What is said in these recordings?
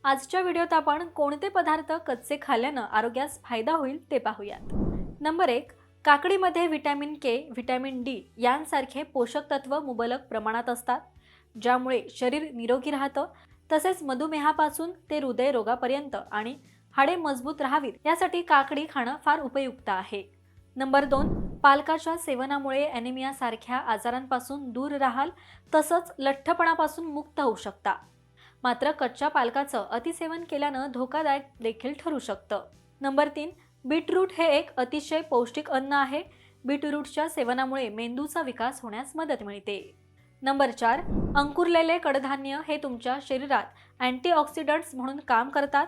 आजच्या व्हिडिओत आपण कोणते पदार्थ कच्चे खाल्ल्यानं आरोग्यास फायदा होईल ते पाहूयात। नंबर 1, काकडीमध्ये व्हिटॅमिन के, व्हिटॅमिन डी यांसारखे पोषक तत्व मुबलक प्रमाणात असतात, ज्यामुळे शरीर निरोगी राहतं। तसेच मधुमेहापासून ते हृदय रोगापर्यंत आणि हाडे मजबूत राहावीत यासाठी काकडी खाणं फार उपयुक्त आहे। नंबर 2, पालकाच्या सेवनामुळे ॲनिमिया सारख्या आजारांपासून दूर राहाल, तसंच लठ्ठपणापासून मुक्त होऊ शकता। मात्र कच्च्या पालकाचं अतिसेवन केल्यानं धोकादायक देखील ठरू शकतं। नंबर 3, बीटरूट हे एक अतिशय पौष्टिक अन्न आहे। बीटरूटच्या सेवनामुळे मेंदूचा विकास होण्यास मदत मिळते। नंबर 4, अंकुरलेले कडधान्य हे तुमच्या शरीरात अँटीऑक्सिडंट्स म्हणून काम करतात।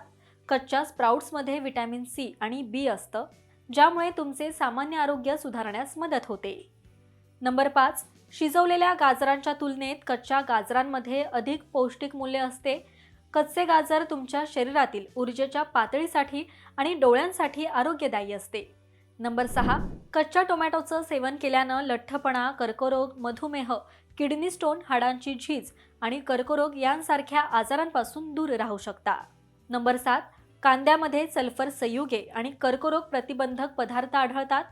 कच्च्या स्प्राउट्समध्ये व्हिटॅमिन सी आणि बी असतं, ज्यामुळे तुमचे सामान्य आरोग्य सुधारण्यास मदत होते। नंबर 5, शिजवलेल्या गाजरांच्या तुलनेत कच्च्या गाजरांमध्ये अधिक पौष्टिक मूल्य असते। कच्चे गाजर तुमच्या शरीरातील ऊर्जेच्या पातळीसाठी आणि डोळ्यांसाठी आरोग्यदायी असते। नंबर 6, कच्च्या टोमॅटोचं सेवन केल्यानं लठ्ठपणा, कर्करोग, मधुमेह, किडनी स्टोन, हाडांची झीज आणि कर्करोग यांसारख्या आजारांपासून दूर राहू शकता। नंबर 7, कांद्यामध्ये सल्फर संयुगे आणि कर्करोग प्रतिबंधक पदार्थ आढळतात।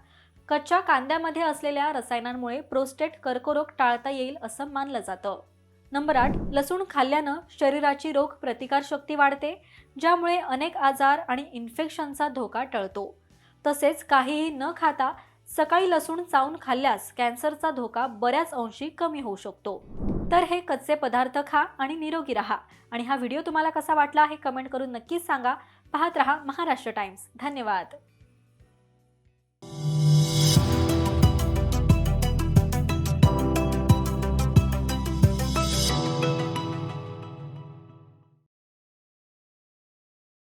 कच्च्या कांद्यामध्ये असलेल्या रसायनांमुळे प्रोस्टेट कर्करोग टाळता येईल असं मानलं जातं। नंबर 8, लसूण खाल्ल्यानं शरीराची रोग प्रतिकारशक्ती वाढते, ज्यामुळे अनेक आजार आणि इन्फेक्शनचा धोका टळतो। तसेच काहीही न खाता सकाळी लसूण चावून खाल्ल्यास कॅन्सरचा धोका बऱ्याच अंशी कमी होऊ शकतो। तर हे कच्चे पदार्थ खा आणि निरोगी राहा। आणि हा व्हिडिओ तुम्हाला कसा वाटला हे कमेंट करून नक्कीच सांगा। पाहत रहा महाराष्ट्र टाइम्स। धन्यवाद।